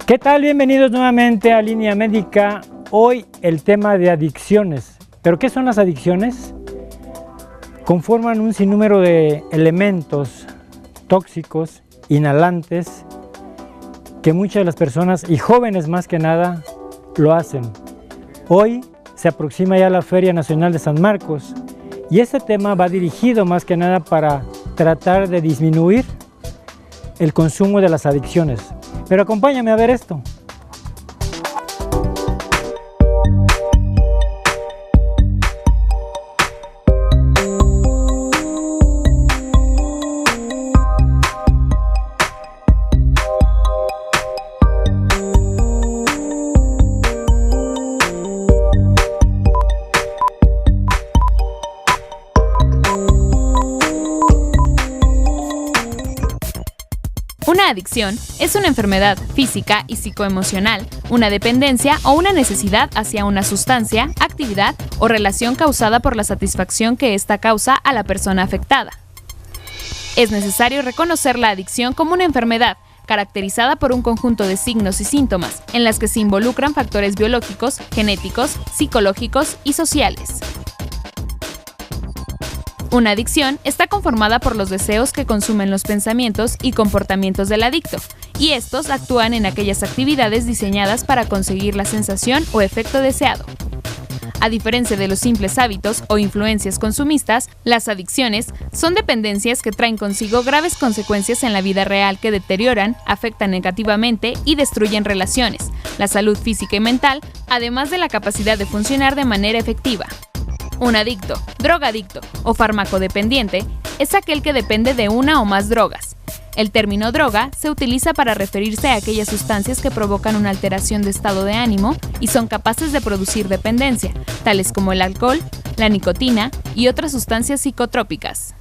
¿Qué tal? Bienvenidos nuevamente a Línea Médica. Hoy el tema de adicciones. ¿Pero qué son las adicciones? Conforman un sinnúmero de elementos tóxicos, inhalantes, que muchas de las personas, y jóvenes más que nada, lo hacen. Hoy se aproxima ya la Feria Nacional de San Marcos y este tema va dirigido más que nada para tratar de disminuir el consumo de las adicciones. Pero acompáñame a ver esto. Una adicción es una enfermedad física y psicoemocional, una dependencia o una necesidad hacia una sustancia, actividad o relación causada por la satisfacción que ésta causa a la persona afectada. Es necesario reconocer la adicción como una enfermedad caracterizada por un conjunto de signos y síntomas en las que se involucran factores biológicos, genéticos, psicológicos y sociales. Una adicción está conformada por los deseos que consumen los pensamientos y comportamientos del adicto, y estos actúan en aquellas actividades diseñadas para conseguir la sensación o efecto deseado. A diferencia de los simples hábitos o influencias consumistas, las adicciones son dependencias que traen consigo graves consecuencias en la vida real que deterioran, afectan negativamente y destruyen relaciones, la salud física y mental, además de la capacidad de funcionar de manera efectiva. Un adicto, drogadicto o farmacodependiente es aquel que depende de una o más drogas. El término droga se utiliza para referirse a aquellas sustancias que provocan una alteración de estado de ánimo y son capaces de producir dependencia, tales como el alcohol, la nicotina y otras sustancias psicotrópicas.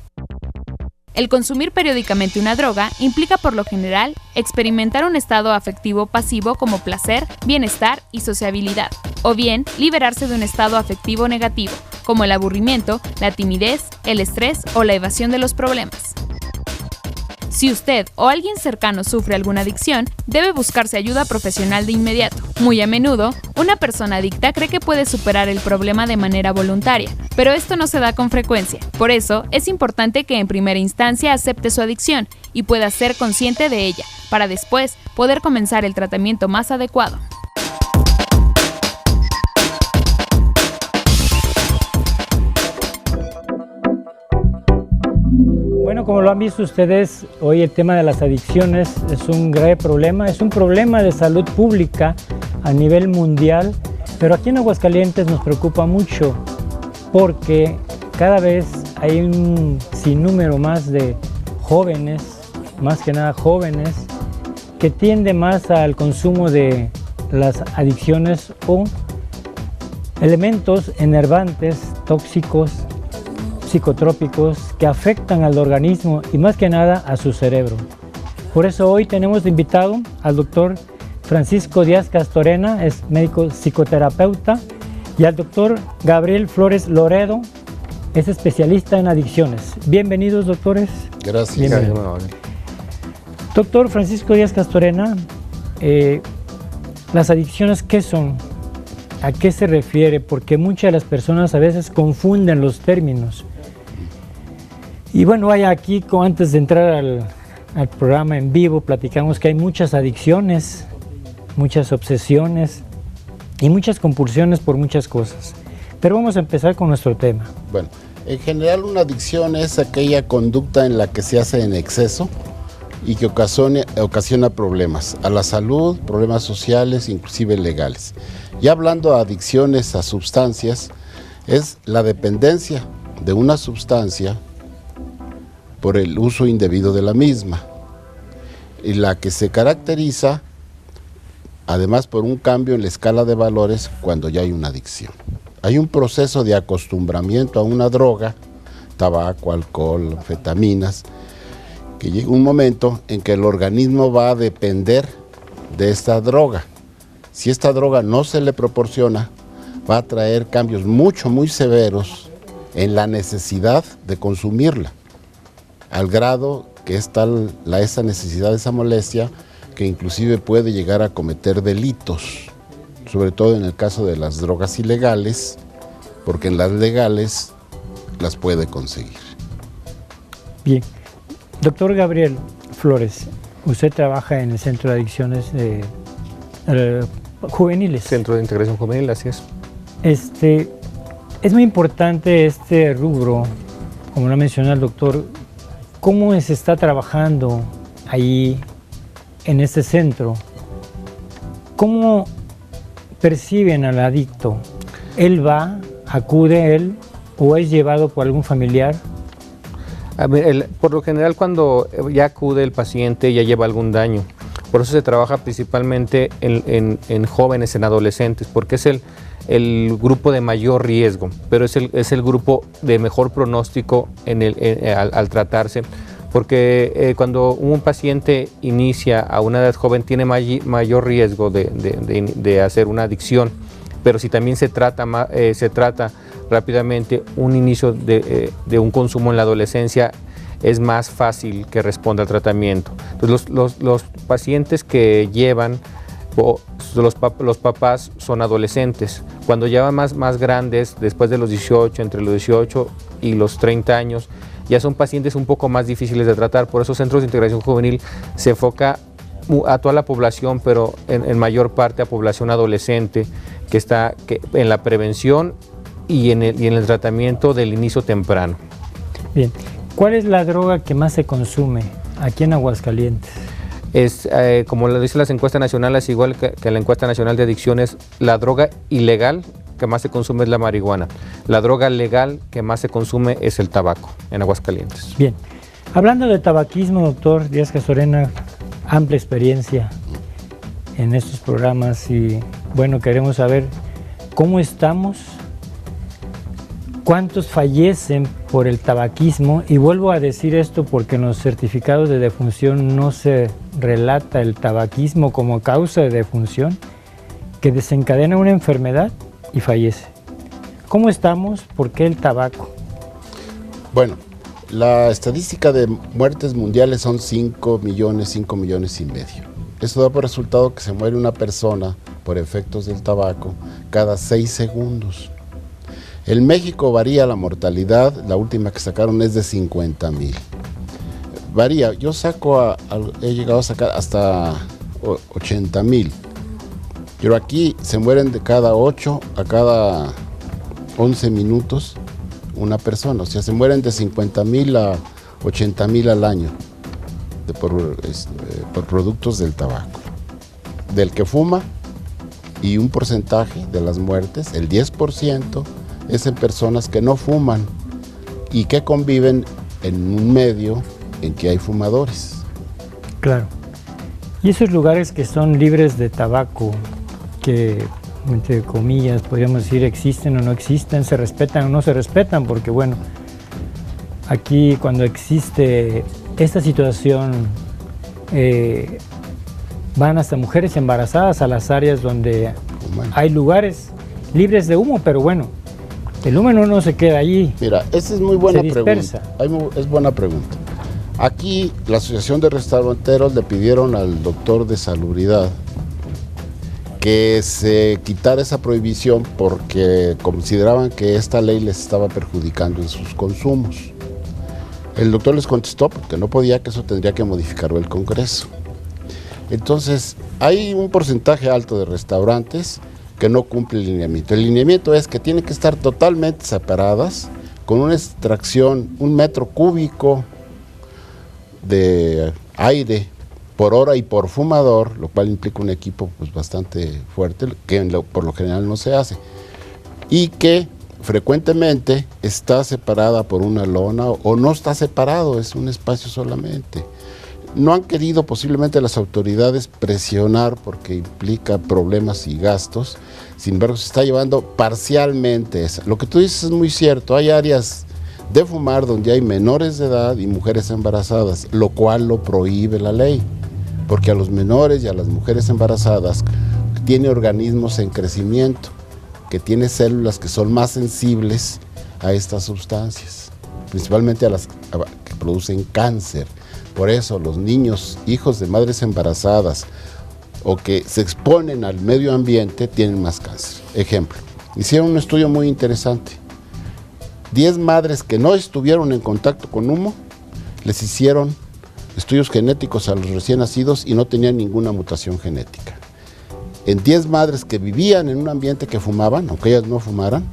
El consumir periódicamente una droga implica por lo general experimentar un estado afectivo pasivo como placer, bienestar y sociabilidad, o bien liberarse de un estado afectivo negativo, como el aburrimiento, la timidez, el estrés o la evasión de los problemas. Si usted o alguien cercano sufre alguna adicción, debe buscarse ayuda profesional de inmediato. Muy a menudo, una persona adicta cree que puede superar el problema de manera voluntaria, pero esto no se da con frecuencia. Por eso, es importante que en primera instancia acepte su adicción y pueda ser consciente de ella, para después poder comenzar el tratamiento más adecuado. Bueno, como lo han visto ustedes, hoy el tema de las adicciones es un grave problema, es un problema de salud pública a nivel mundial, pero aquí en Aguascalientes nos preocupa mucho porque cada vez hay un sinnúmero más de jóvenes, más que nada jóvenes, que tienden más al consumo de las adicciones o elementos enervantes, tóxicos, psicotrópicos que afectan al organismo y más que nada a su cerebro. Por eso hoy tenemos de invitado al doctor Francisco Díaz Castorena, es médico psicoterapeuta, y al doctor Gabriel Flores Loredo, es especialista en adicciones. Bienvenidos, doctores. Gracias. Bienvenido. Doctor Francisco Díaz Castorena, las adicciones, ¿qué son? ¿A qué se refiere? Porque muchas de las personas a veces confunden los términos. Y bueno, vaya, aquí antes de entrar al programa en vivo, platicamos que hay muchas adicciones, muchas obsesiones y muchas compulsiones por muchas cosas. Pero vamos a empezar con nuestro tema. Bueno, en general una adicción es aquella conducta en la que se hace en exceso y que ocasiona problemas a la salud, problemas sociales, inclusive legales. Y hablando de adicciones a sustancias, es la dependencia de una sustancia por el uso indebido de la misma, y la que se caracteriza además por un cambio en la escala de valores cuando ya hay una adicción. Hay un proceso de acostumbramiento a una droga, tabaco, alcohol, anfetaminas, que llega un momento en que el organismo va a depender de esta droga. Si esta droga no se le proporciona, va a traer cambios muy severos en la necesidad de consumirla, al grado que es tal esa necesidad, esa molestia, que inclusive puede llegar a cometer delitos, sobre todo en el caso de las drogas ilegales, porque en las legales las puede conseguir. Bien. Doctor Gabriel Flores, usted trabaja en el Centro de Adicciones Juveniles. Centro de Integración Juvenil, así es. Es muy importante este rubro, como lo menciona el doctor. ¿Cómo se está trabajando ahí en este centro? ¿Cómo perciben al adicto? ¿Él va, acude él o es llevado por algún familiar? A ver, por lo general, cuando ya acude el paciente ya lleva algún daño. Por eso se trabaja principalmente en jóvenes, en adolescentes, porque es el grupo de mayor riesgo, pero es el grupo de mejor pronóstico al tratarse, porque cuando un paciente inicia a una edad joven tiene mayor riesgo de hacer una adicción, pero si también se trata rápidamente un inicio de un consumo en la adolescencia, es más fácil que responda al tratamiento. Entonces, los pacientes que llevan, los papás son adolescentes. Cuando ya van más grandes, después de los 18, entre los 18 y los 30 años, ya son pacientes un poco más difíciles de tratar. Por eso Centros de Integración Juvenil se enfoca a toda la población, pero en mayor parte a población adolescente, que está en la prevención y en el tratamiento del inicio temprano. Bien. ¿Cuál es la droga que más se consume aquí en Aguascalientes? Es, como lo dicen las encuestas nacionales, igual que la encuesta nacional de adicciones, la droga ilegal que más se consume es la marihuana. La droga legal que más se consume es el tabaco en Aguascalientes. Bien. Hablando de tabaquismo, doctor Díaz Castorena, amplia experiencia en estos programas y bueno, queremos saber cómo estamos, cuántos fallecen por el tabaquismo, y vuelvo a decir esto porque en los certificados de defunción no se relata el tabaquismo como causa de defunción, que desencadena una enfermedad y fallece. ¿Cómo estamos? ¿Por qué el tabaco? Bueno, la estadística de muertes mundiales son 5 millones y medio. Esto da por resultado que se muere una persona por efectos del tabaco cada 6 segundos. En México varía la mortalidad, la última que sacaron es de 50,000. Varía, yo he llegado a sacar hasta 80,000. Pero aquí se mueren de cada 8 a cada 11 minutos una persona. O sea, se mueren de 50,000 a 80,000 al año por productos del tabaco. Del que fuma, y un porcentaje de las muertes, el 10%, es en personas que no fuman y que conviven en un medio en que hay fumadores. Claro. Y esos lugares que son libres de tabaco, que entre comillas podríamos decir existen o no existen, se respetan o no se respetan, porque bueno, aquí cuando existe esta situación van hasta mujeres embarazadas a las áreas donde hay lugares libres de humo, pero bueno, el humo no se queda allí. Mira, esa es muy buena se dispersa. Pregunta. Es buena pregunta. Aquí la Asociación de Restauranteros le pidieron al doctor de Salubridad que se quitara esa prohibición porque consideraban que esta ley les estaba perjudicando en sus consumos. El doctor les contestó porque no podía, que eso tendría que modificarlo el Congreso. Entonces, hay un porcentaje alto de restaurantes que no cumple el lineamiento. El lineamiento es que tienen que estar totalmente separadas, con una extracción, 1 metro cúbico de aire por hora y por fumador, lo cual implica un equipo pues bastante fuerte, que por lo general no se hace, y que frecuentemente está separada por una lona o no está separado, es un espacio solamente. No han querido posiblemente las autoridades presionar porque implica problemas y gastos, sin embargo se está llevando parcialmente esa. Lo que tú dices es muy cierto, hay áreas de fumar donde hay menores de edad y mujeres embarazadas, lo cual lo prohíbe la ley, porque a los menores y a las mujeres embarazadas tiene organismos en crecimiento, que tiene células que son más sensibles a estas sustancias, principalmente a las que producen cáncer. Por eso los niños, hijos de madres embarazadas o que se exponen al medio ambiente, tienen más cáncer. Ejemplo, hicieron un estudio muy interesante. 10 madres que no estuvieron en contacto con humo, les hicieron estudios genéticos a los recién nacidos y no tenían ninguna mutación genética. En 10 madres que vivían en un ambiente que fumaban, aunque ellas no fumaran,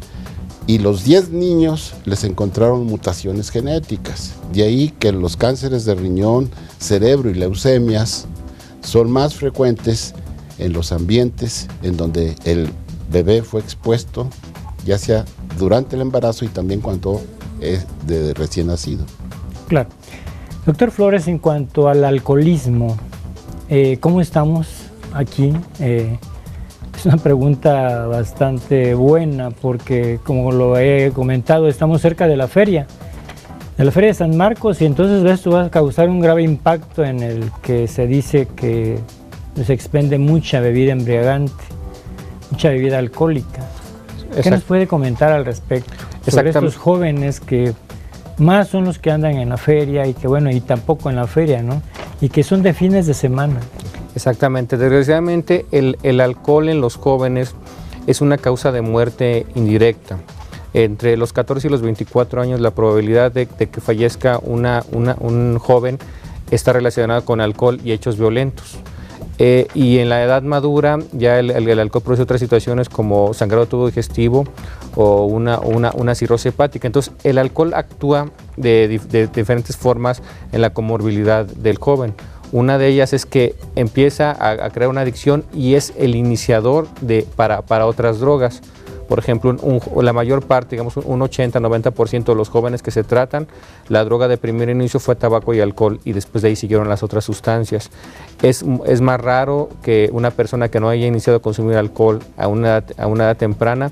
y los 10 niños les encontraron mutaciones genéticas. De ahí que los cánceres de riñón, cerebro y leucemias son más frecuentes en los ambientes en donde el bebé fue expuesto, ya sea durante el embarazo y también cuando es de recién nacido. Claro. Doctor Flores, en cuanto al alcoholismo, ¿cómo estamos aquí? Es una pregunta bastante buena porque, como lo he comentado, estamos cerca de la feria de San Marcos, y entonces esto va a causar un grave impacto en el que se dice que se expende mucha bebida embriagante, mucha bebida alcohólica. ¿Qué nos puede comentar al respecto sobre estos jóvenes que más son los que andan en la feria y que bueno, y tampoco en la feria, ¿no? Y que son de fines de semana? Exactamente, desgraciadamente el alcohol en los jóvenes es una causa de muerte indirecta. Entre los 14 y los 24 años la probabilidad de que fallezca un joven está relacionada con alcohol y hechos violentos. Y en la edad madura ya el alcohol produce otras situaciones como sangrado tubo digestivo o una cirrosis hepática. Entonces el alcohol actúa de diferentes formas en la comorbilidad del joven. Una de ellas es que empieza a crear una adicción y es el iniciador para otras drogas. Por ejemplo, la mayor parte, digamos un 80-90% de los jóvenes que se tratan, la droga de primer inicio fue tabaco y alcohol y después de ahí siguieron las otras sustancias. Es más raro que una persona que no haya iniciado a consumir alcohol a una edad temprana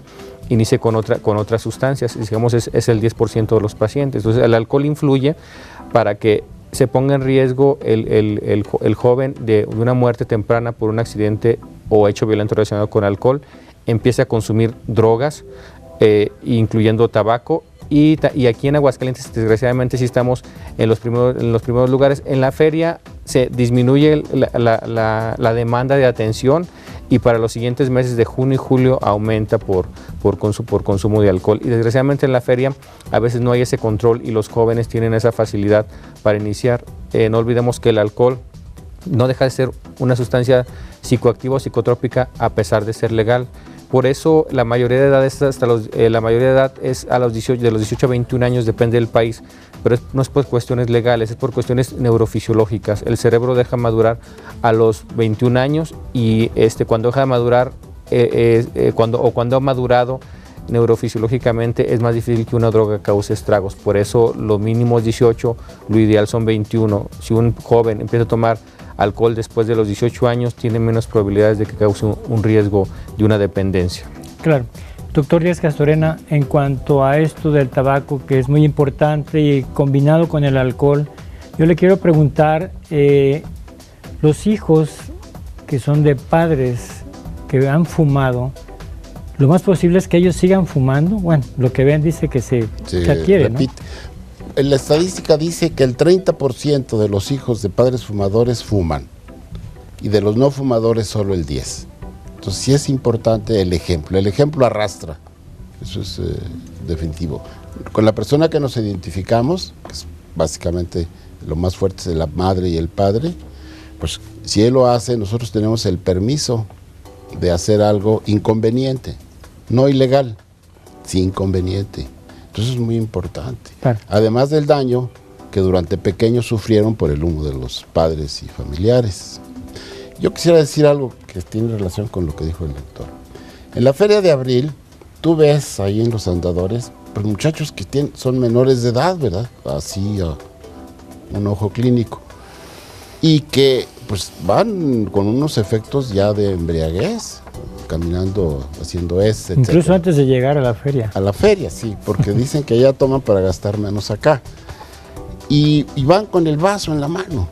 inicie con otras sustancias, digamos es el 10% de los pacientes. Entonces el alcohol influye para que se ponga en riesgo el joven de una muerte temprana por un accidente o hecho violento relacionado con alcohol, empiece a consumir drogas, incluyendo tabaco, y aquí en Aguascalientes desgraciadamente sí estamos en los primeros lugares. En la feria se disminuye la demanda de atención y para los siguientes meses de junio y julio aumenta por consumo de alcohol. Y desgraciadamente en la feria a veces no hay ese control y los jóvenes tienen esa facilidad para iniciar. No olvidemos que el alcohol no deja de ser una sustancia psicoactiva o psicotrópica a pesar de ser legal. Por eso la mayoría de edad es a los 18 a 21 años, depende del país, pero no es por cuestiones legales, es por cuestiones neurofisiológicas. El cerebro deja madurar a los 21 años y cuando deja de madurar, cuando ha madurado neurofisiológicamente, es más difícil que una droga cause estragos. Por eso lo mínimo es 18, lo ideal son 21. Si un joven empieza a tomar alcohol después de los 18 años, tiene menos probabilidades de que cause un riesgo de una dependencia. Claro. Doctor Díaz Castorena, en cuanto a esto del tabaco, que es muy importante y combinado con el alcohol, yo le quiero preguntar, los hijos que son de padres que han fumado, lo más posible es que ellos sigan fumando. Bueno, lo que ven dice que se adquiere, ¿no? La estadística dice que el 30% de los hijos de padres fumadores fuman y de los no fumadores solo el 10%. Entonces sí es importante el ejemplo arrastra, eso es definitivo. Con la persona que nos identificamos, que es básicamente lo más fuerte es la madre y el padre, pues si él lo hace, nosotros tenemos el permiso de hacer algo inconveniente, no ilegal, sí inconveniente. Entonces es muy importante. Claro. Además del daño que durante pequeños sufrieron por el humo de los padres y familiares. Yo quisiera decir algo que tiene relación con lo que dijo el doctor. En la Feria de Abril, tú ves ahí en los andadores, pues muchachos que son menores de edad, ¿verdad? Así a un ojo clínico. Y que pues van con unos efectos ya de embriaguez, caminando, haciendo etc. Incluso antes de llegar a la feria. A la feria, sí, porque dicen que ya toman para gastar menos acá. Y van con el vaso en la mano.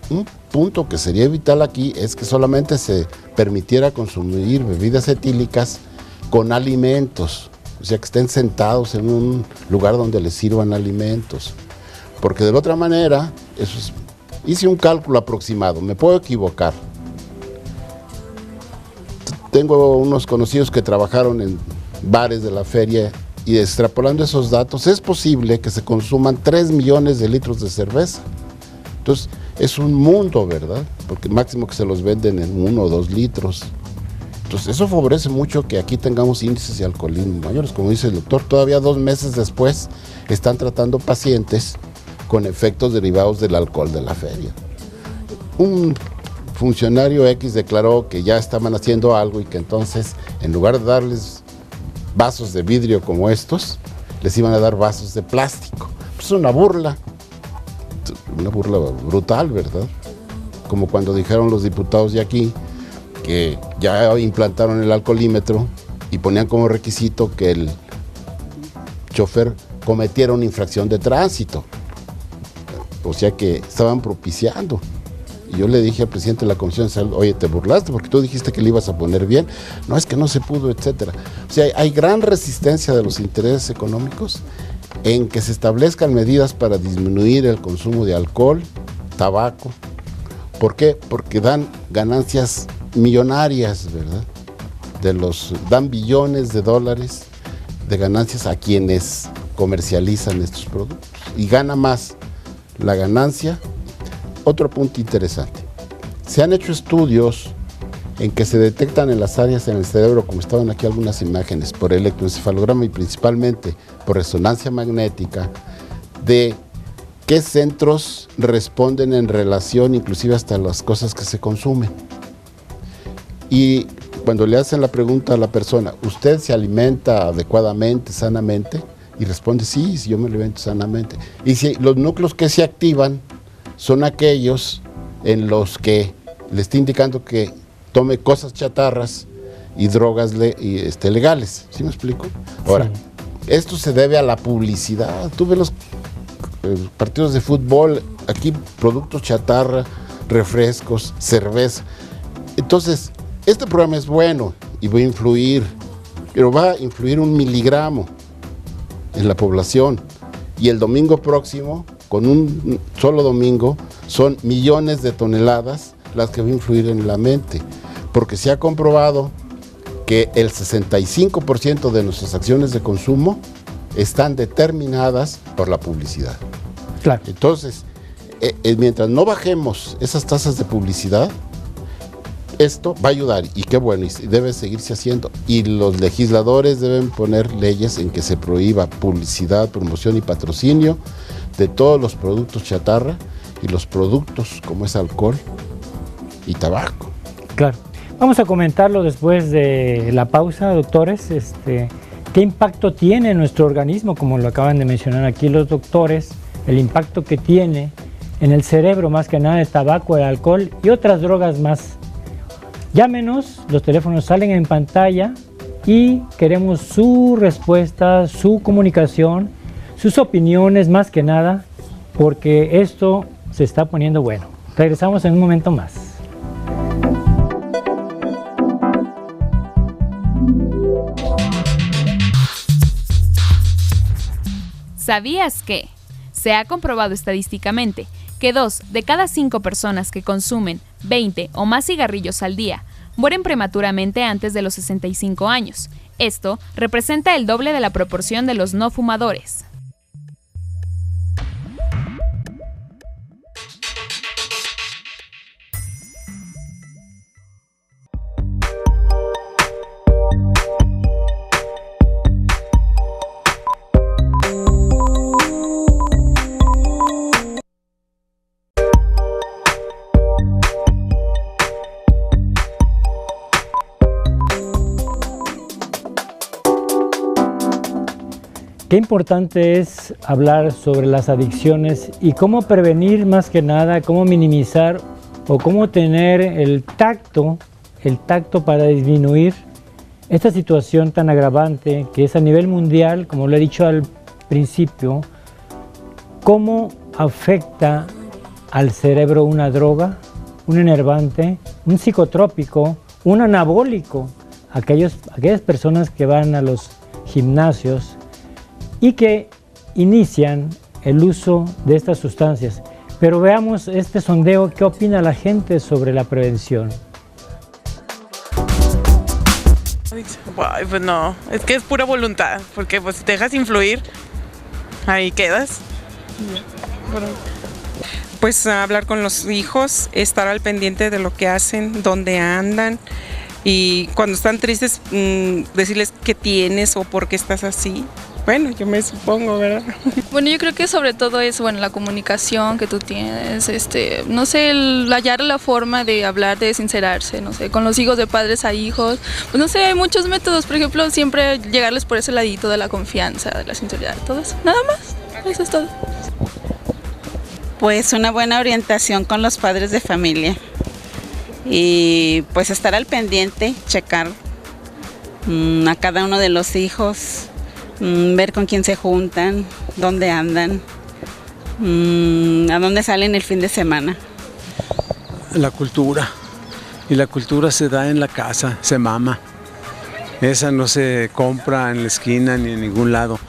Un punto que sería vital aquí es que solamente se permitiera consumir bebidas etílicas con alimentos, o sea, que estén sentados en un lugar donde les sirvan alimentos. Porque de la otra manera, eso es hice un cálculo aproximado, me puedo equivocar. Tengo unos conocidos que trabajaron en bares de la feria y extrapolando esos datos, es posible que se consuman 3 millones de litros de cerveza. Entonces, es un mundo, ¿verdad? Porque máximo que se los venden en 1 o 2 litros. Entonces, eso favorece mucho que aquí tengamos índices de alcoholismo mayores. Como dice el doctor, todavía 2 meses después están tratando pacientes con efectos derivados del alcohol de la feria. Un funcionario X declaró que ya estaban haciendo algo y que entonces, en lugar de darles vasos de vidrio como estos, les iban a dar vasos de plástico. Pues es una burla brutal, ¿verdad? Como cuando dijeron los diputados de aquí que ya implantaron el alcoholímetro y ponían como requisito que el chofer cometiera una infracción de tránsito. O sea que estaban propiciando. Y yo le dije al presidente de la Comisión de Salud, oye, te burlaste porque tú dijiste que le ibas a poner bien. No, es que no se pudo, etcétera. O sea, hay gran resistencia de los intereses económicos en que se establezcan medidas para disminuir el consumo de alcohol, tabaco. ¿Por qué? Porque dan ganancias millonarias, ¿verdad? Dan billones de dólares de ganancias a quienes comercializan estos productos. Y gana más la ganancia. Otro punto interesante. Se han hecho estudios en que se detectan en las áreas en el cerebro, como estaban aquí algunas imágenes, por electroencefalograma y principalmente por resonancia magnética, de qué centros responden en relación, inclusive hasta las cosas que se consumen. Y cuando le hacen la pregunta a la persona, ¿usted se alimenta adecuadamente, sanamente? Y responde, sí, yo me alimento sanamente. Y si los núcleos que se activan son aquellos en los que le está indicando que tome cosas chatarras y drogas legales. ¿Sí me explico? Ahora, sí. Esto se debe a la publicidad. Tú ves los partidos de fútbol, aquí productos chatarra, refrescos, cerveza. Entonces, este programa es bueno y va a influir, pero va a influir 1 miligramo en la población. Y el domingo próximo, con un solo domingo, son millones de toneladas las que va a influir en la mente. Porque se ha comprobado que el 65% de nuestras acciones de consumo están determinadas por la publicidad. Claro. Entonces, mientras no bajemos esas tasas de publicidad, esto va a ayudar, y qué bueno, y debe seguirse haciendo. Y los legisladores deben poner leyes en que se prohíba publicidad, promoción y patrocinio de todos los productos chatarra y los productos como es alcohol y tabaco. Claro. Vamos a comentarlo después de la pausa, doctores. ¿Qué impacto tiene en nuestro organismo? Como lo acaban de mencionar aquí los doctores, el impacto que tiene en el cerebro, más que nada el tabaco, el alcohol y otras drogas más. Llámenos, los teléfonos salen en pantalla y queremos su respuesta, su comunicación, sus opiniones más que nada, porque esto se está poniendo bueno. Regresamos en un momento más. ¿Sabías que? Se ha comprobado estadísticamente que 2 de cada 5 personas que consumen 20 o más cigarrillos al día mueren prematuramente antes de los 65 años. Esto representa el doble de la proporción de los no fumadores. Qué importante es hablar sobre las adicciones y cómo prevenir más que nada, cómo minimizar o cómo tener el tacto para disminuir esta situación tan agravante que es a nivel mundial, como lo he dicho al principio, cómo afecta al cerebro una droga, un enervante, un psicotrópico, un anabólico, aquellas personas que van a los gimnasios y que inician el uso de estas sustancias. Pero veamos este sondeo, ¿qué opina la gente sobre la prevención? Ay, pues no, es que es pura voluntad, porque pues si te dejas influir, ahí quedas. Pues hablar con los hijos, estar al pendiente de lo que hacen, dónde andan, y cuando están tristes decirles qué tienes o por qué estás así. Bueno, yo me supongo, ¿verdad? Bueno, yo creo que sobre todo es, bueno, la comunicación que tú tienes, no sé, el hallar la forma de hablar, de sincerarse, no sé, con los hijos, de padres a hijos, pues no sé, hay muchos métodos, por ejemplo, siempre llegarles por ese ladito de la confianza, de la sinceridad, todo eso, nada más, eso es todo. Pues una buena orientación con los padres de familia y pues estar al pendiente, checar a cada uno de los hijos, ver con quién se juntan, dónde andan, a dónde salen el fin de semana. La cultura, y la cultura se da en la casa, se mama. Esa no se compra en la esquina ni en ningún lado.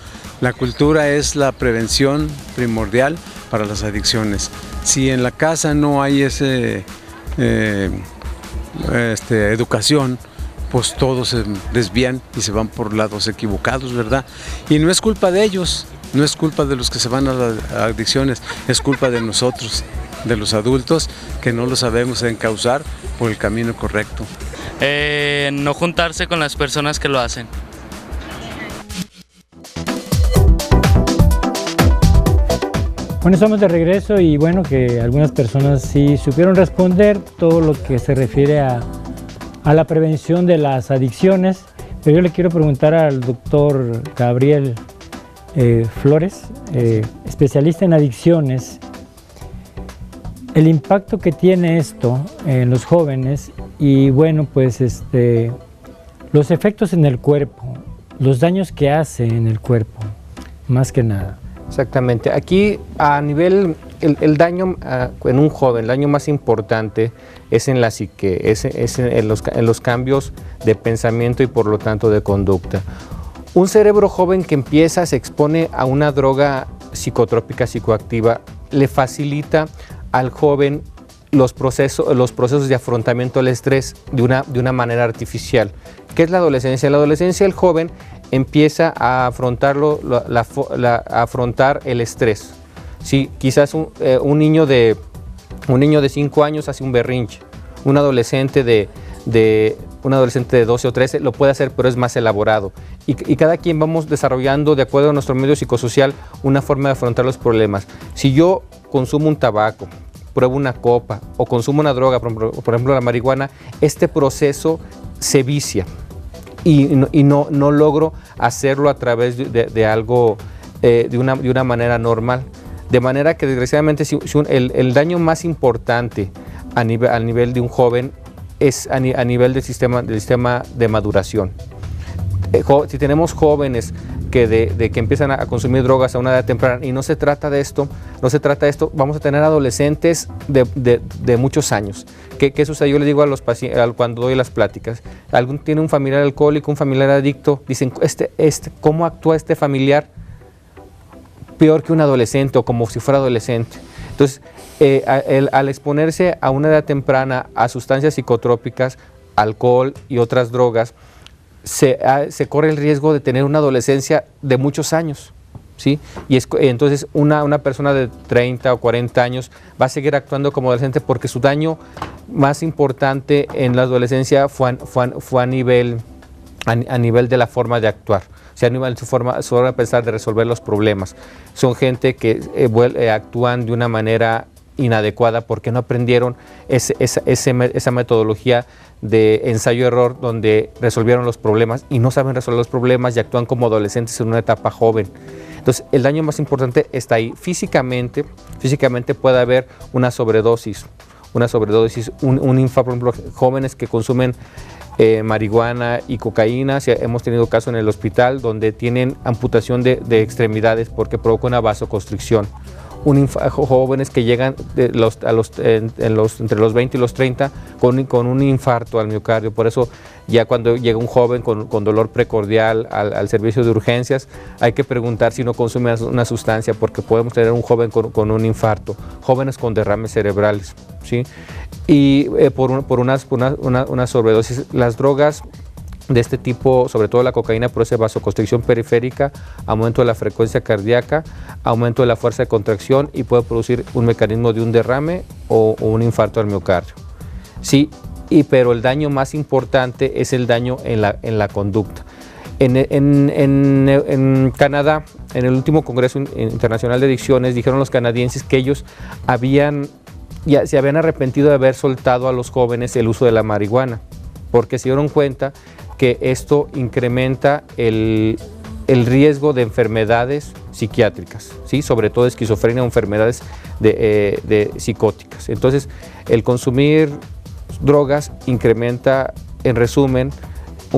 La cultura es la prevención primordial para las adicciones. Si en la casa no hay educación, pues todos se desvían y se van por lados equivocados, ¿verdad? Y no es culpa de ellos, no es culpa de los que se van a las adicciones, es culpa de nosotros, de los adultos, que no lo sabemos encauzar por el camino correcto. No juntarse con las personas que lo hacen. Bueno, estamos de regreso y bueno, que algunas personas sí supieron responder todo lo que se refiere a la prevención de las adicciones, pero yo le quiero preguntar al doctor Gabriel Flores, especialista en adicciones, el impacto que tiene esto en los jóvenes y bueno, pues los efectos en el cuerpo, los daños que hace en el cuerpo, más que nada. Exactamente. Aquí a nivel, el daño en un joven, el daño más importante es en la psique, es en los cambios de pensamiento y por lo tanto de conducta. Un cerebro joven que empieza, se expone a una droga psicotrópica, psicoactiva, le facilita al joven los procesos de afrontamiento al estrés de una manera artificial. ¿Qué es la adolescencia? En la adolescencia el joven empieza a afrontar el estrés. Sí, quizás un niño de 5 años hace un berrinche, un adolescente de 12 o 13 lo puede hacer, pero es más elaborado. Y cada quien vamos desarrollando, de acuerdo a nuestro medio psicosocial, una forma de afrontar los problemas. Si yo consumo un tabaco, pruebo una copa o consumo una droga, por ejemplo la marihuana, este proceso se vicia. Y no logro hacerlo a través de algo, de una manera normal. De manera que desgraciadamente el daño más importante al nivel de un joven es a nivel del sistema de maduración. Si tenemos jóvenes que empiezan a consumir drogas a una edad temprana y no se trata de esto, vamos a tener adolescentes de muchos años. ¿Qué sucede? Yo le digo a los pacientes, cuando doy las pláticas, alguien tiene un familiar alcohólico, un familiar adicto, dicen, ¿cómo actúa este familiar? Peor que un adolescente o como si fuera adolescente. Entonces, al exponerse a una edad temprana a sustancias psicotrópicas, alcohol y otras drogas, se corre el riesgo de tener una adolescencia de muchos años, ¿sí? Y entonces una persona de 30 o 40 años va a seguir actuando como adolescente porque su daño más importante en la adolescencia fue a nivel de la forma de actuar, o sea, a nivel de su forma de pensar, de resolver los problemas. Son gente que actúan de una manera inadecuada porque no aprendieron esa metodología de ensayo-error donde resolvieron los problemas y no saben resolver los problemas y actúan como adolescentes en una etapa joven. Entonces, el daño más importante está ahí. Físicamente puede haber una sobredosis, por ejemplo, jóvenes que consumen marihuana y cocaína. Hemos tenido casos en el hospital donde tienen amputación de extremidades porque provoca una vasoconstricción. jóvenes que llegan entre los 20 y los 30 con un infarto al miocardio. Por eso ya cuando llega un joven con dolor precordial al servicio de urgencias, hay que preguntar si no consume una sustancia, porque podemos tener un joven con un infarto, jóvenes con derrames cerebrales, ¿sí? Y por una sobredosis. Las drogas de este tipo, sobre todo la cocaína, produce vasoconstricción periférica, aumento de la frecuencia cardíaca, aumento de la fuerza de contracción y puede producir un mecanismo de un derrame o un infarto al miocardio. Sí, pero el daño más importante es el daño en la conducta. En Canadá, en el último Congreso Internacional de Adicciones, dijeron los canadienses que ellos se habían arrepentido de haber soltado a los jóvenes el uso de la marihuana, porque se dieron cuenta que esto incrementa el riesgo de enfermedades psiquiátricas, ¿sí? Sobre todo esquizofrenia o enfermedades de psicóticas. Entonces, el consumir drogas incrementa, en resumen,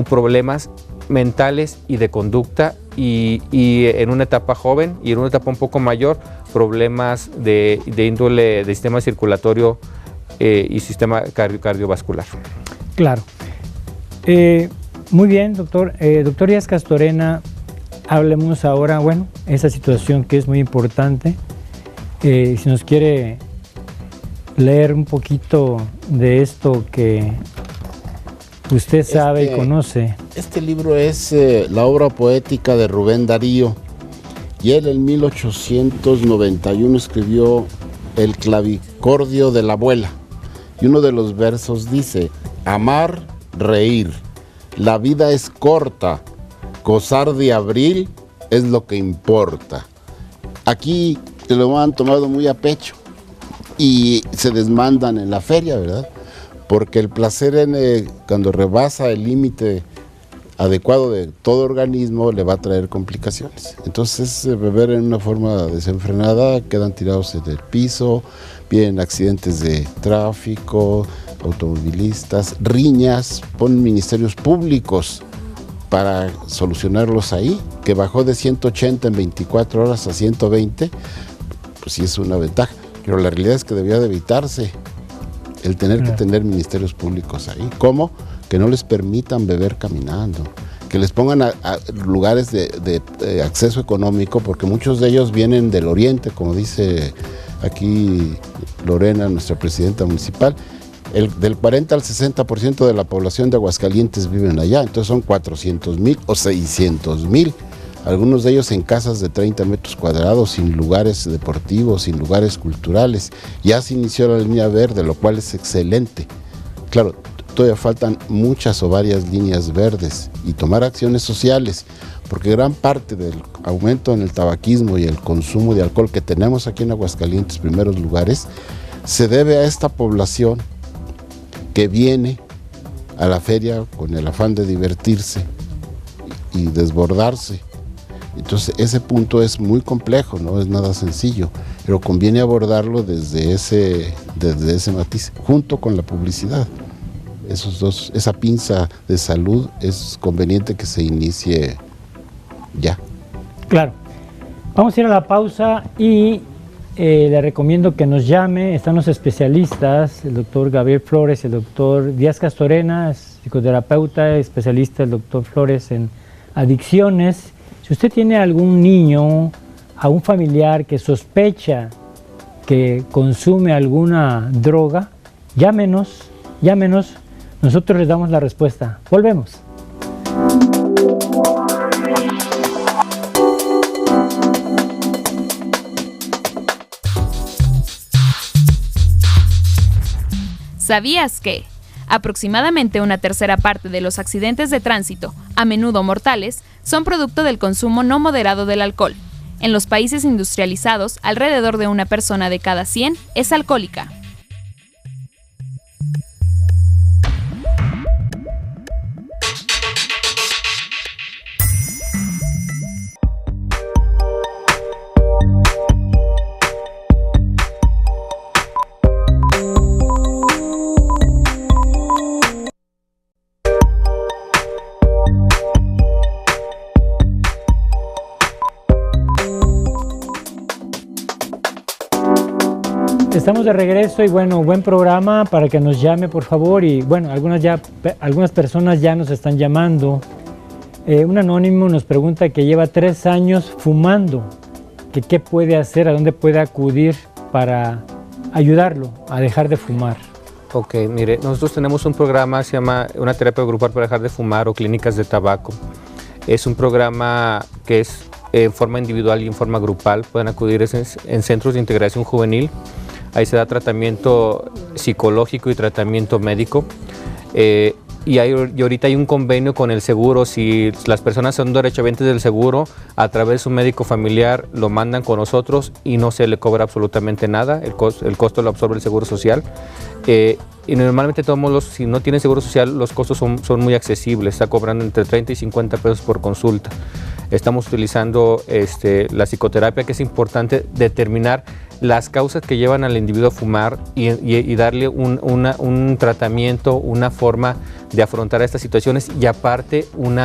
problemas mentales y de conducta y en una etapa joven y en una etapa un poco mayor, problemas de índole de sistema circulatorio y sistema cardiovascular. Claro. Muy bien, doctor. Doctor Díaz Castorena, hablemos ahora, esa situación que es muy importante. Si nos quiere leer un poquito de esto que usted sabe y conoce. Este libro es la obra poética de Rubén Darío, y él en 1891 escribió El clavicordio de la abuela, y uno de los versos dice: amar, reír, la vida es corta, gozar de abril es lo que importa. Aquí se lo han tomado muy a pecho y se desmandan en la feria, ¿verdad? Porque el placer cuando rebasa el límite adecuado de todo organismo le va a traer complicaciones. Entonces beber en una forma desenfrenada, quedan tirados en el piso, vienen accidentes de tráfico, automovilistas, riñas, ponen ministerios públicos para solucionarlos ahí, que bajó de 180 en 24 horas a 120, pues sí es una ventaja, pero la realidad es que debía de evitarse el tener que tener ministerios públicos ahí. ¿Cómo? Que no les permitan beber caminando, que les pongan a lugares de acceso económico, porque muchos de ellos vienen del oriente, como dice aquí Lorena, nuestra presidenta municipal. Del 40 al 60% de la población de Aguascalientes viven allá, entonces son 400,000 o 600,000, algunos de ellos en casas de 30 metros cuadrados, sin lugares deportivos, sin lugares culturales. Ya se inició la línea verde, lo cual es excelente. Claro, todavía faltan muchas o varias líneas verdes y tomar acciones sociales, porque gran parte del aumento en el tabaquismo y el consumo de alcohol que tenemos aquí en Aguascalientes, primeros lugares, se debe a esta población que viene a la feria con el afán de divertirse y desbordarse. Entonces ese punto es muy complejo, no es nada sencillo, pero conviene abordarlo desde ese matiz, junto con la publicidad. Esa pinza de salud es conveniente que se inicie ya. Claro. Vamos a ir a la pausa y le recomiendo que nos llame. Están los especialistas, el doctor Gabriel Flores, el doctor Díaz Castorena, psicoterapeuta, especialista el doctor Flores en adicciones. Si usted tiene algún niño, a un familiar que sospecha que consume alguna droga, llámenos, nosotros les damos la respuesta. Volvemos. ¿Sabías que aproximadamente una tercera parte de los accidentes de tránsito, a menudo mortales, son producto del consumo no moderado del alcohol? En los países industrializados, alrededor de una persona de cada 100 es alcohólica. Estamos de regreso y bueno, buen programa para que nos llame por favor y bueno, algunas personas ya nos están llamando. Un anónimo nos pregunta que lleva 3 años fumando, que qué puede hacer, a dónde puede acudir para ayudarlo a dejar de fumar. Ok, mire, nosotros tenemos un programa, se llama una terapia grupal para dejar de fumar o clínicas de tabaco. Es un programa que es en forma individual y en forma grupal. Pueden acudir en centros de integración juvenil. Ahí se da tratamiento psicológico y tratamiento médico. Y ahorita hay un convenio con el seguro. Si las personas son derechohabientes del seguro, a través de su médico familiar lo mandan con nosotros y no se le cobra absolutamente nada. El costo lo absorbe el seguro social. Y normalmente si no tienen seguro social, los costos son muy accesibles. Está cobrando entre 30 y 50 pesos por consulta. Estamos utilizando la psicoterapia, que es importante determinar las causas que llevan al individuo a fumar y darle un tratamiento, una forma de afrontar estas situaciones y aparte un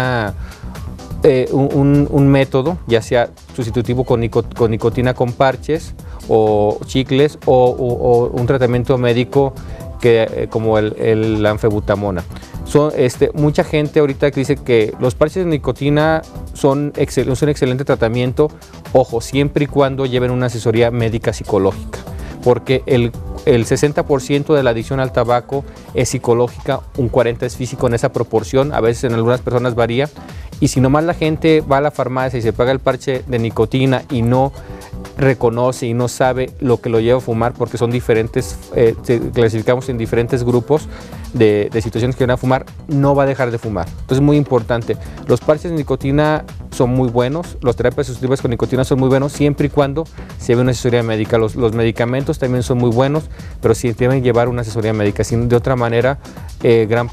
método, ya sea sustitutivo con nicotina con parches o chicles o un tratamiento médico como el anfebutamona. Mucha gente ahorita que dice que los parches de nicotina son un excelente tratamiento, ojo, siempre y cuando lleven una asesoría médica psicológica, porque el 60% de la adicción al tabaco es psicológica, un 40% es físico en esa proporción, a veces en algunas personas varía, y si nomás la gente va a la farmacia y se paga el parche de nicotina y no reconoce y no sabe lo que lo lleva a fumar, porque son diferentes, clasificamos en diferentes grupos de situaciones que van a fumar, no va a dejar de fumar. Entonces es muy importante. Los parches de nicotina son muy buenos, las terapias sustitutivas con nicotina son muy buenos, siempre y cuando se ve una asesoría médica. Los medicamentos también son muy buenos, pero sí deben llevar una asesoría médica, si de otra manera gran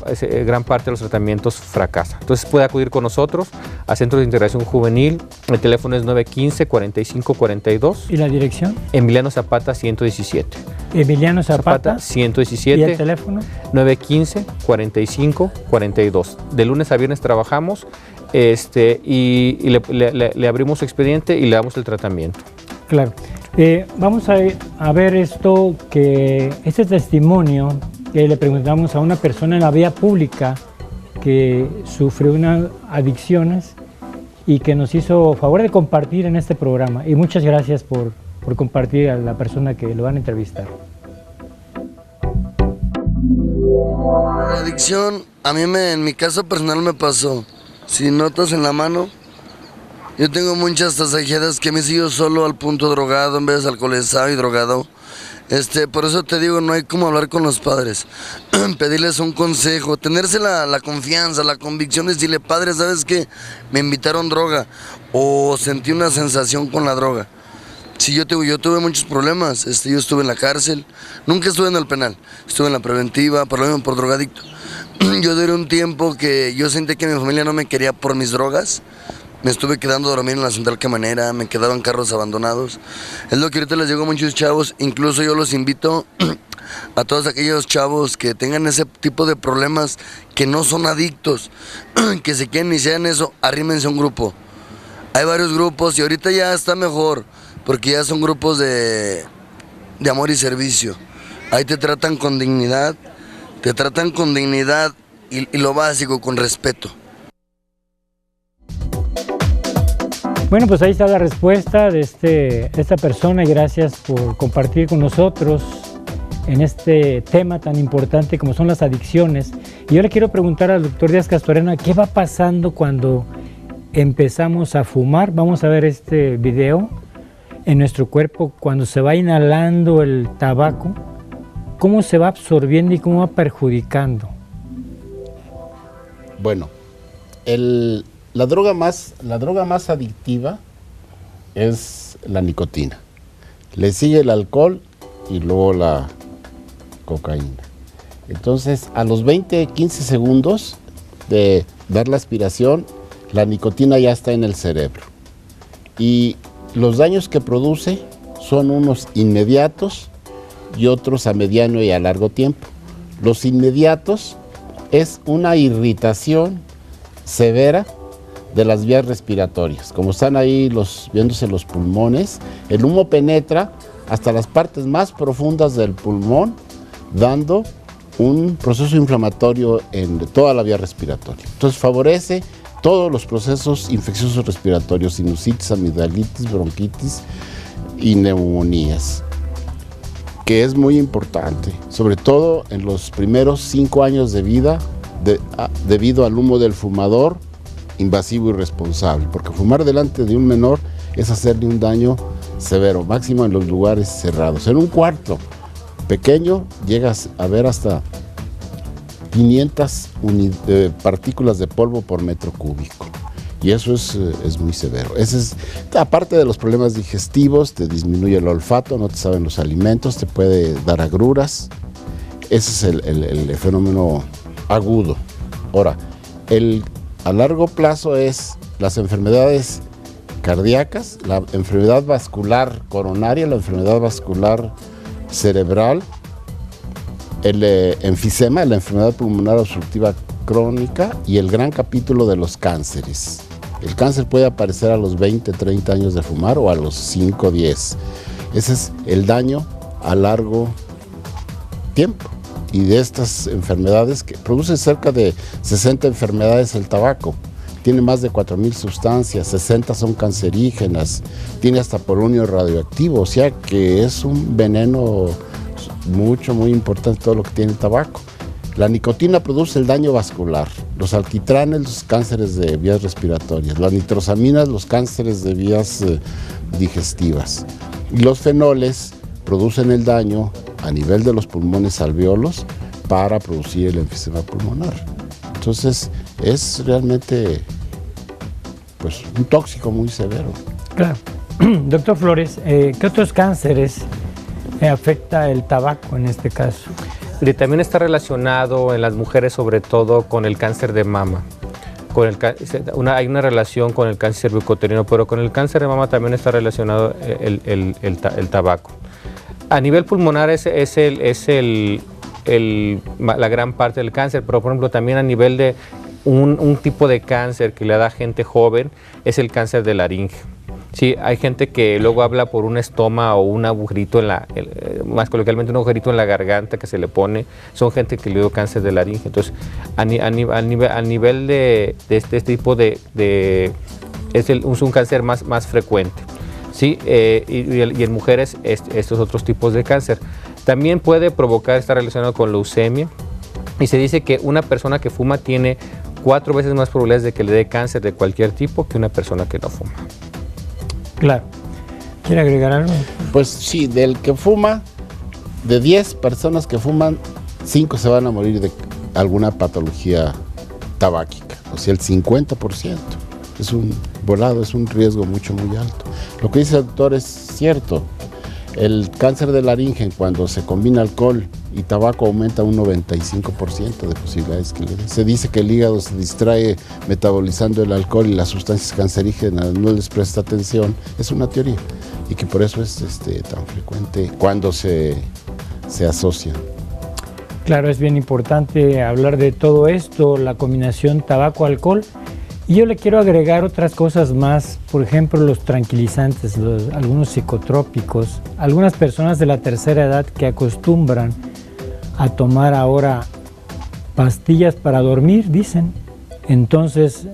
parte de los tratamientos fracasan. Entonces puede acudir con nosotros a Centros de Integración Juvenil, el teléfono es 915-4542. ¿Y la dirección? Emiliano Zapata 117. Emiliano Zapata 117. ¿Y el teléfono? 915-4542. De lunes a viernes trabajamos y le abrimos su expediente y le damos el tratamiento. Claro. Vamos a ver este testimonio que le preguntamos a una persona en la vía pública que sufrió unas adicciones y que nos hizo favor de compartir en este programa. Y muchas gracias por compartir a la persona que lo van a entrevistar. La adicción, a mí en mi caso personal me pasó. Si notas en la mano, yo tengo muchas tasajeadas que me sigo solo al punto drogado en vez de alcoholizado y drogado. Por eso te digo, no hay como hablar con los padres, pedirles un consejo, tenerse la confianza, la convicción de decirle, padre, ¿sabes qué? Me invitaron droga o sentí una sensación con la droga. Sí, yo tuve muchos problemas, yo estuve en la cárcel, nunca estuve en el penal, estuve en la preventiva, por drogadicto. Yo duré un tiempo que yo sentí que mi familia no me quería por mis drogas. Me estuve quedando a dormir en la Central Camanera, me quedaba en carros abandonados. Es lo que ahorita les digo a muchos chavos, incluso yo los invito a todos aquellos chavos que tengan ese tipo de problemas, que no son adictos, que se quieren iniciar en eso, arrímense a un grupo. Hay varios grupos y ahorita ya está mejor, porque ya son grupos de amor y servicio. Ahí te tratan con dignidad y lo básico, con respeto. Bueno, pues ahí está la respuesta de esta persona y gracias por compartir con nosotros en este tema tan importante como son las adicciones. Y yo le quiero preguntar al doctor Díaz Castorena, ¿qué va pasando cuando empezamos a fumar? Vamos a ver este video en nuestro cuerpo cuando se va inhalando el tabaco, cómo se va absorbiendo y cómo va perjudicando. Bueno, la droga más adictiva es la nicotina. Le sigue el alcohol y luego la cocaína. Entonces, a los 20-15 segundos de dar la aspiración, la nicotina ya está en el cerebro. Y los daños que produce son unos inmediatos y otros a mediano y a largo tiempo. Los inmediatos es una irritación severa de las vías respiratorias. Como están ahí viéndose los pulmones, el humo penetra hasta las partes más profundas del pulmón, dando un proceso inflamatorio en toda la vía respiratoria. Entonces favorece todos los procesos infecciosos respiratorios, sinusitis, amigdalitis, bronquitis y neumonías, que es muy importante, sobre todo en los primeros 5 años de vida, debido al humo del fumador invasivo y irresponsable, porque fumar delante de un menor es hacerle un daño severo, máximo en los lugares cerrados. En un cuarto pequeño llegas a ver hasta 500 partículas de polvo por metro cúbico. Y eso es muy severo. Aparte de los problemas digestivos, te disminuye el olfato, no te saben los alimentos, te puede dar agruras. Ese es el fenómeno agudo. Ahora, a largo plazo es las enfermedades cardíacas, la enfermedad vascular coronaria, la enfermedad vascular cerebral, el enfisema, la enfermedad pulmonar obstructiva crónica y el gran capítulo de los cánceres. El cáncer puede aparecer a los 20, 30 años de fumar o a los 5, 10. Ese es el daño a largo tiempo. Y de estas enfermedades, que produce cerca de 60 enfermedades el tabaco, tiene más de 4,000 sustancias, 60 son cancerígenas, tiene hasta polonio radioactivo, o sea que es un veneno muy importante todo lo que tiene el tabaco. La nicotina produce el daño vascular, los alquitranes, los cánceres de vías respiratorias, las nitrosaminas, los cánceres de vías digestivas. Y los fenoles producen el daño a nivel de los pulmones alvéolos para producir el enfisema pulmonar. Entonces es realmente pues, un tóxico muy severo. Claro. Doctor Flores, ¿qué otros cánceres afecta el tabaco en este caso? También está relacionado en las mujeres sobre todo con el cáncer de mama. Hay una relación con el cáncer cervicouterino, pero con el cáncer de mama también está relacionado el tabaco. A nivel pulmonar es la gran parte del cáncer, pero por ejemplo también a nivel de un tipo de cáncer que le da a gente joven es el cáncer de laringe. Sí, hay gente que luego habla por un estoma o un agujerito más coloquialmente un agujerito en la garganta que se le pone, son gente que le dio cáncer de laringe. Entonces, a nivel de este tipo es un cáncer más frecuente. Sí, y en mujeres estos otros tipos de cáncer. También puede provocar, está relacionado con leucemia, y se dice que una persona que fuma tiene 4 veces más probabilidades de que le dé cáncer de cualquier tipo que una persona que no fuma. Claro. ¿Quiere agregar algo? Pues sí, del que fuma, de 10 personas que fuman, 5 se van a morir de alguna patología tabáquica, o sea, el 50%. Es un volado, es un riesgo muy alto. Lo que dice el doctor es cierto. El cáncer de laringe, cuando se combina alcohol y tabaco, aumenta un 95% de posibilidades que le dé. Se dice que el hígado se distrae metabolizando el alcohol y las sustancias cancerígenas no les presta atención. Es una teoría y que por eso es tan frecuente cuando se asocian. Claro, es bien importante hablar de todo esto, la combinación tabaco-alcohol. Y yo le quiero agregar otras cosas más, por ejemplo, los tranquilizantes, algunos psicotrópicos, algunas personas de la tercera edad que acostumbran a tomar ahora pastillas para dormir, dicen. Entonces,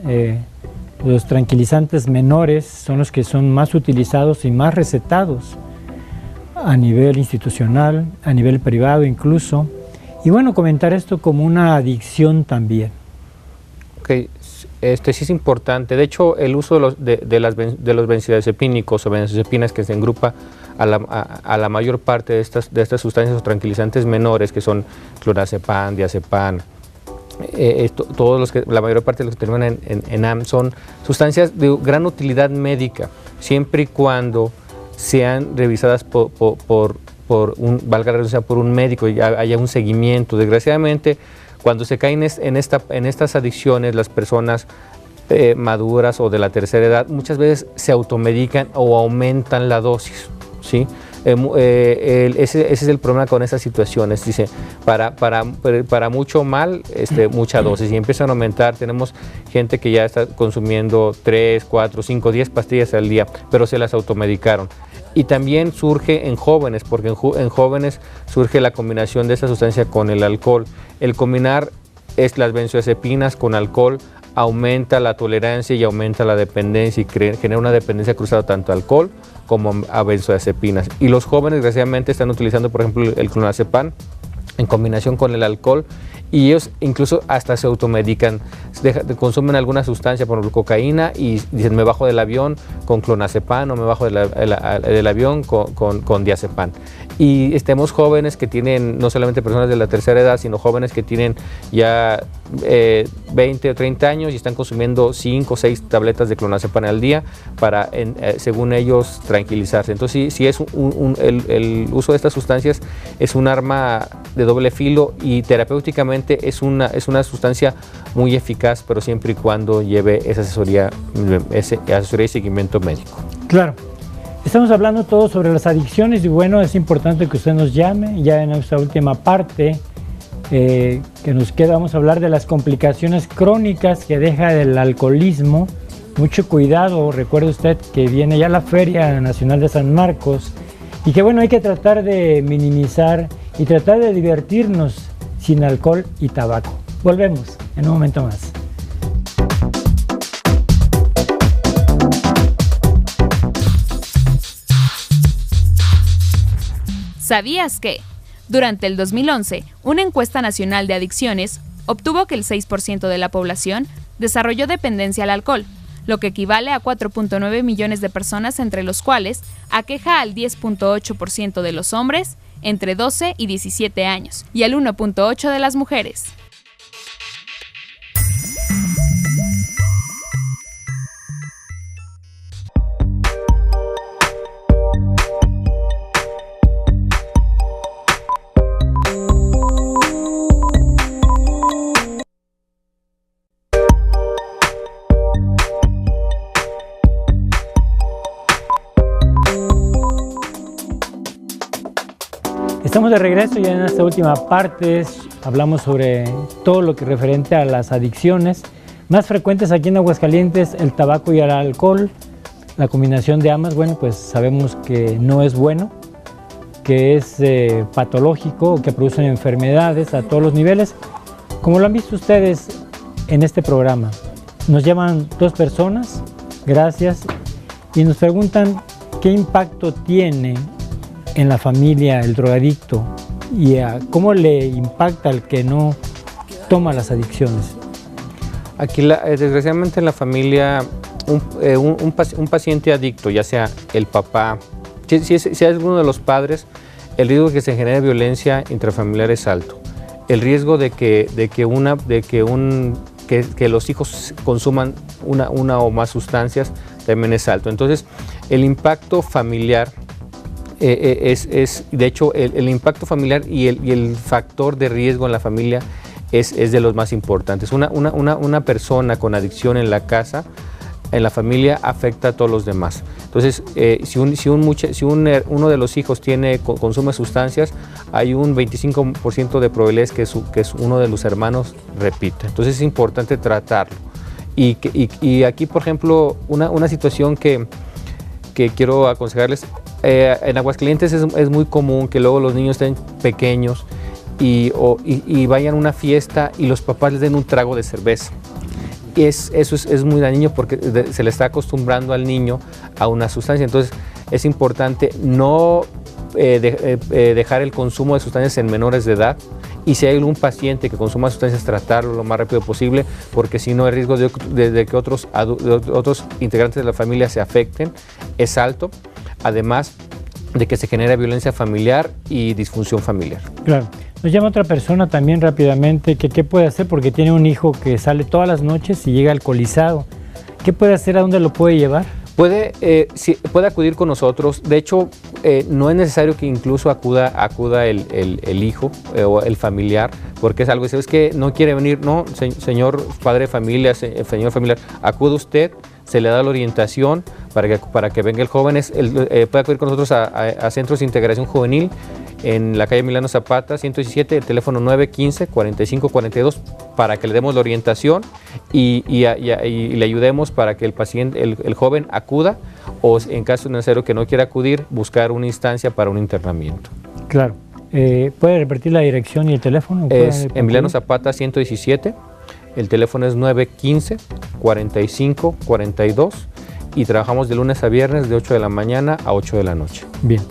los tranquilizantes menores son los que son más utilizados y más recetados a nivel institucional, a nivel privado incluso. Y bueno, comentar esto como una adicción también. Okay. Sí es importante. De hecho, el uso de los benzodiazepínicos o benzodiazepinas, que se engrupa a la mayor parte de estas sustancias o tranquilizantes menores, que son clonazepam, diazepam, la mayor parte de los que terminan en AM, son sustancias de gran utilidad médica, siempre y cuando sean revisadas por un médico y haya un seguimiento. Desgraciadamente, cuando se caen en estas adicciones, las personas maduras o de la tercera edad muchas veces se automedican o aumentan la dosis, ¿sí? Ese es el problema con esas situaciones. Dice, para mucho mal, mucha dosis, y empiezan a aumentar. Tenemos gente que ya está consumiendo 3, 4, 5, 10 pastillas al día, pero se las automedicaron. Y también surge en jóvenes, porque en jóvenes surge la combinación de esta sustancia con el alcohol. El combinar las benzodiazepinas con alcohol aumenta la tolerancia y aumenta la dependencia y genera una dependencia cruzada tanto a alcohol como a benzodiazepinas. Y los jóvenes, desgraciadamente, están utilizando, por ejemplo, el clonazepam en combinación con el alcohol, y ellos incluso hasta se automedican, consumen alguna sustancia, por ejemplo cocaína, y dicen me bajo del avión con clonazepam o me bajo del avión con diazepam. Y tenemos jóvenes que tienen, no solamente personas de la tercera edad, sino jóvenes que tienen ya 20 o 30 años y están consumiendo 5 o 6 tabletas de clonazepam al día para, según ellos, tranquilizarse. Entonces, sí es el uso de estas sustancias es un arma de doble filo, y terapéuticamente es una sustancia muy eficaz, pero siempre y cuando lleve esa asesoría y seguimiento médico. Claro. Estamos hablando todo sobre las adicciones y bueno, es importante que usted nos llame. Ya en nuestra última parte que nos queda, vamos a hablar de las complicaciones crónicas que deja el alcoholismo. Mucho cuidado, recuerde usted que viene ya la Feria Nacional de San Marcos y que bueno, hay que tratar de minimizar y tratar de divertirnos sin alcohol y tabaco. Volvemos en un momento más. ¿Sabías que? Durante el 2011, una encuesta nacional de adicciones obtuvo que el 6% de la población desarrolló dependencia al alcohol, lo que equivale a 4.9 millones de personas, entre los cuales aqueja al 10.8% de los hombres entre 12 y 17 años y al 1.8% de las mujeres. Estamos de regreso ya en esta última parte. Hablamos sobre todo lo que referente a las adicciones más frecuentes aquí en Aguascalientes: el tabaco y el alcohol. La combinación de ambas, bueno, pues sabemos que no es bueno, que es patológico, que producen enfermedades a todos los niveles. Como lo han visto ustedes en este programa, nos llaman 2 personas, gracias, y nos preguntan qué impacto tiene en la familia el drogadicto y cómo le impacta al que no toma las adicciones. Aquí, desgraciadamente, en la familia, un paciente adicto, ya sea el papá, si es alguno de los padres, el riesgo de que se genere violencia intrafamiliar es alto. El riesgo de que los hijos consuman una o más sustancias también es alto. Entonces, el impacto familiar de hecho, el impacto familiar y el factor de riesgo en la familia es de los más importantes. Una persona con adicción en la casa, en la familia, afecta a todos los demás. Entonces, si uno de los hijos consume sustancias, hay un 25% de probabilidades que es uno de los hermanos repita. Entonces es importante tratarlo. Y aquí, por ejemplo, una situación que quiero aconsejarles: en Aguascalientes es muy común que luego los niños estén pequeños y vayan a una fiesta y los papás les den un trago de cerveza. Eso es muy dañino, porque se le está acostumbrando al niño a una sustancia. Entonces es importante no dejar el consumo de sustancias en menores de edad, y si hay algún paciente que consuma sustancias, tratarlo lo más rápido posible, porque si no, el riesgo de que otros integrantes de la familia se afecten es alto, además de que se genera violencia familiar y disfunción familiar. Claro. Nos llama otra persona también rápidamente que qué puede hacer, porque tiene un hijo que sale todas las noches y llega alcoholizado. ¿Qué puede hacer? ¿A dónde lo puede llevar? Puede acudir con nosotros. De hecho, no es necesario que incluso acuda el hijo o el familiar, porque es algo, es que no quiere venir. No, señor padre de familia, señor familiar, acude usted, se le da la orientación para que venga el joven. Puede acudir con nosotros a Centros de Integración Juvenil en la calle Emiliano Zapata, 117, el teléfono 915-4542, para que le demos la orientación y le ayudemos para que el paciente, el joven, acuda, o en caso necesario que no quiera acudir, buscar una instancia para un internamiento. Claro. ¿Puede repetir la dirección y el teléfono? Es Emiliano Zapata 117, el teléfono es 915-45-42 y trabajamos de lunes a viernes de 8 de la mañana a 8 de la noche. Bien.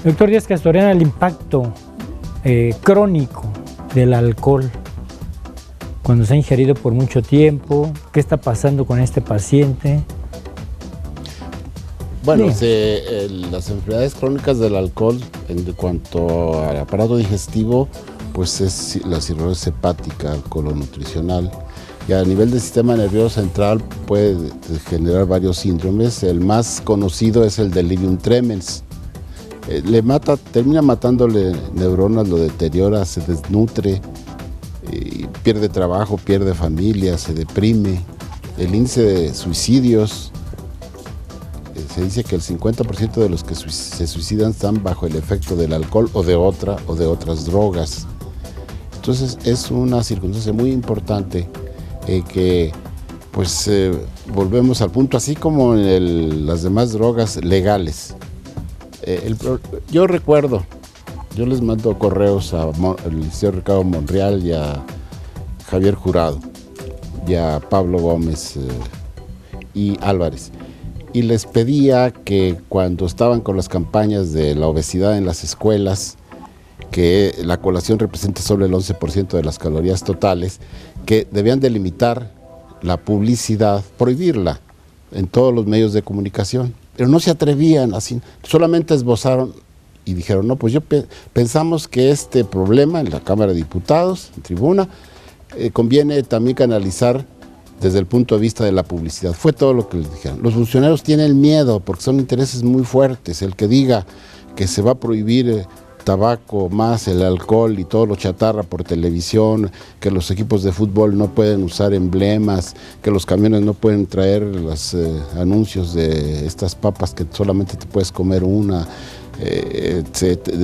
Doctor Díaz Castorena, el impacto crónico del alcohol cuando se ha ingerido por mucho tiempo, ¿qué está pasando con este paciente? Bueno, las enfermedades crónicas del alcohol, en cuanto al aparato digestivo, pues es la cirrosis hepática, alcoholonutricional. Y a nivel del sistema nervioso central puede generar varios síndromes. El más conocido es el delirium tremens. Termina matándole neuronas, lo deteriora, se desnutre, pierde trabajo, pierde familia, se deprime. El índice de suicidios, se dice que el 50% de los que se suicidan están bajo el efecto del alcohol o de otras drogas. Entonces es una circunstancia muy importante que pues volvemos al punto, así como en las demás drogas legales. Yo recuerdo, yo les mando correos al licenciado Ricardo Monreal y a Javier Jurado y a Pablo Gómez y Álvarez, y les pedía que cuando estaban con las campañas de la obesidad en las escuelas, que la colación represente solo el 11% de las calorías totales, que debían delimitar la publicidad, prohibirla en todos los medios de comunicación. Pero no se atrevían, así, solamente esbozaron y dijeron, no, pues pensamos que este problema en la Cámara de Diputados, en tribuna, conviene también canalizar desde el punto de vista de la publicidad. Fue todo lo que les dijeron. Los funcionarios tienen miedo porque son intereses muy fuertes. El que diga que se va a prohibir tabaco más el alcohol y todo lo chatarra por televisión, que los equipos de fútbol no pueden usar emblemas, que los camiones no pueden traer los anuncios de estas papas que solamente te puedes comer una,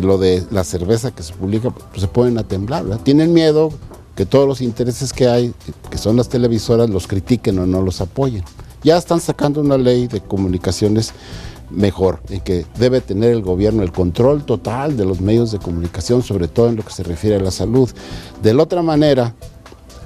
lo de la cerveza que se publica, pues se ponen a temblar, ¿verdad? Tienen miedo que todos los intereses que hay, que son las televisoras, los critiquen o no los apoyen. Ya están sacando una ley de comunicaciones mejor, en que debe tener el gobierno el control total de los medios de comunicación, sobre todo en lo que se refiere a la salud. De la otra manera,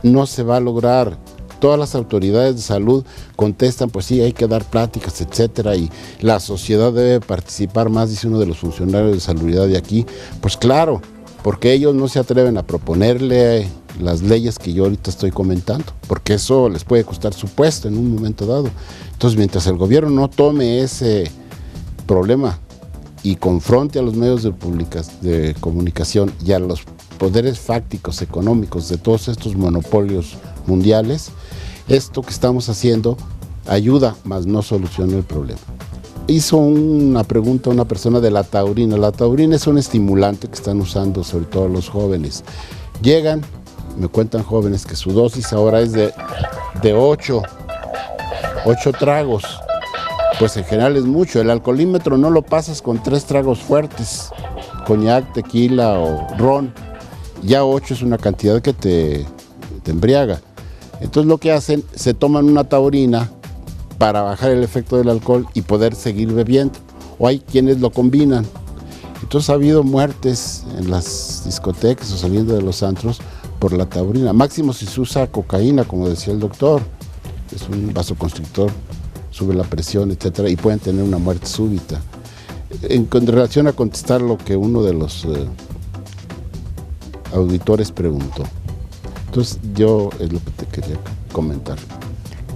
no se va a lograr. Todas las autoridades de salud contestan, pues sí, hay que dar pláticas, etcétera, y la sociedad debe participar más, dice uno de los funcionarios de salubridad de aquí. Pues claro, porque ellos no se atreven a proponerle las leyes que yo ahorita estoy comentando, porque eso les puede costar su puesto en un momento dado. Entonces, mientras el gobierno no tome ese problema y confronte a los medios de comunicación y a los poderes fácticos económicos de todos estos monopolios mundiales, esto que estamos haciendo ayuda, mas no soluciona el problema. Hizo una pregunta a una persona de la taurina. La taurina es un estimulante que están usando sobre todo los jóvenes. Llegan, me cuentan jóvenes que su dosis ahora es de 8 tragos. Pues en general es mucho. El alcoholímetro no lo pasas con 3 tragos fuertes, coñac, tequila o ron. Ya 8 es una cantidad que te embriaga. Entonces lo que hacen, se toman una taurina para bajar el efecto del alcohol y poder seguir bebiendo. O hay quienes lo combinan. Entonces ha habido muertes en las discotecas o saliendo de los antros por la taurina. Máximo si se usa cocaína, como decía el doctor. Es un vasoconstrictor, sube la presión, etcétera, y pueden tener una muerte súbita. En relación a contestar lo que uno de los auditores preguntó. Entonces, yo es lo que te quería comentar.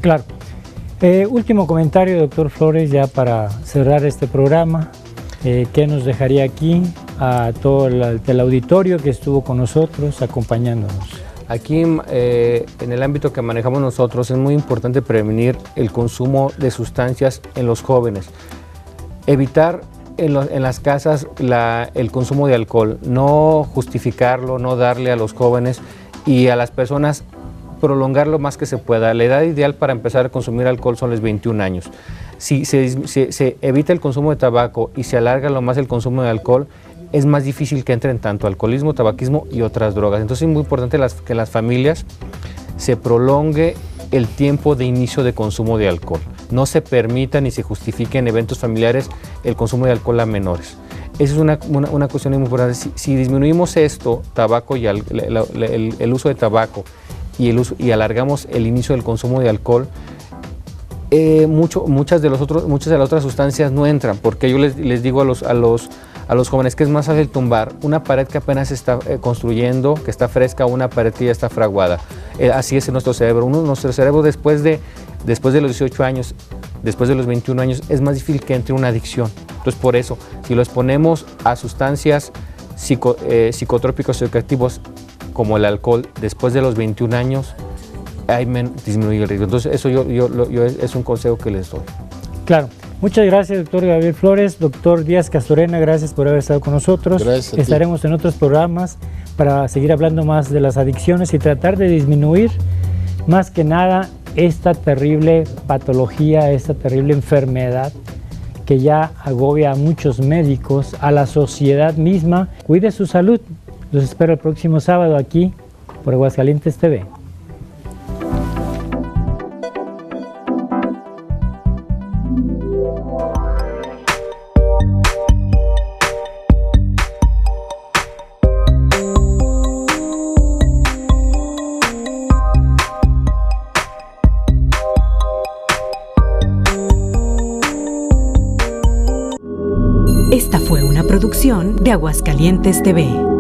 Claro. Último comentario, doctor Flores, ya para cerrar este programa. ¿Qué nos dejaría aquí a todo el auditorio que estuvo con nosotros acompañándonos? Aquí, en el ámbito que manejamos nosotros, es muy importante prevenir el consumo de sustancias en los jóvenes. Evitar en las casas el consumo de alcohol, no justificarlo, no darle a los jóvenes y a las personas, prolongar lo más que se pueda. La edad ideal para empezar a consumir alcohol son los 21 años. Si se evita el consumo de tabaco y se alarga lo más el consumo de alcohol, es más difícil que entren tanto alcoholismo, tabaquismo y otras drogas. Entonces es muy importante que las familias se prolongue el tiempo de inicio de consumo de alcohol. No se permita ni se justifique en eventos familiares el consumo de alcohol a menores. Esa es una cuestión muy importante. Si disminuimos esto, tabaco y el uso de tabaco y alargamos el inicio del consumo de alcohol, muchas de las otras sustancias no entran, porque yo les digo a los jóvenes que es más fácil tumbar una pared que apenas se está construyendo, que está fresca, una pared que ya está fraguada. Así es en nuestro cerebro. Nuestro cerebro después de los 18 años, después de los 21 años, es más difícil que entre una adicción. Entonces, por eso, si lo exponemos a sustancias psicotrópicos psicoactivos como el alcohol después de los 21 años, hay disminuye el riesgo. Entonces, eso es un consejo que les doy. Claro. Muchas gracias, doctor Gabriel Flores. Doctor Díaz Castorena, gracias por haber estado con nosotros. Gracias a ti. Estaremos en otros programas para seguir hablando más de las adicciones y tratar de disminuir más que nada esta terrible patología, esta terrible enfermedad que ya agobia a muchos médicos, a la sociedad misma. Cuide su salud. Los espero el próximo sábado aquí por Aguascalientes TV. Esta fue una producción de Aguascalientes TV.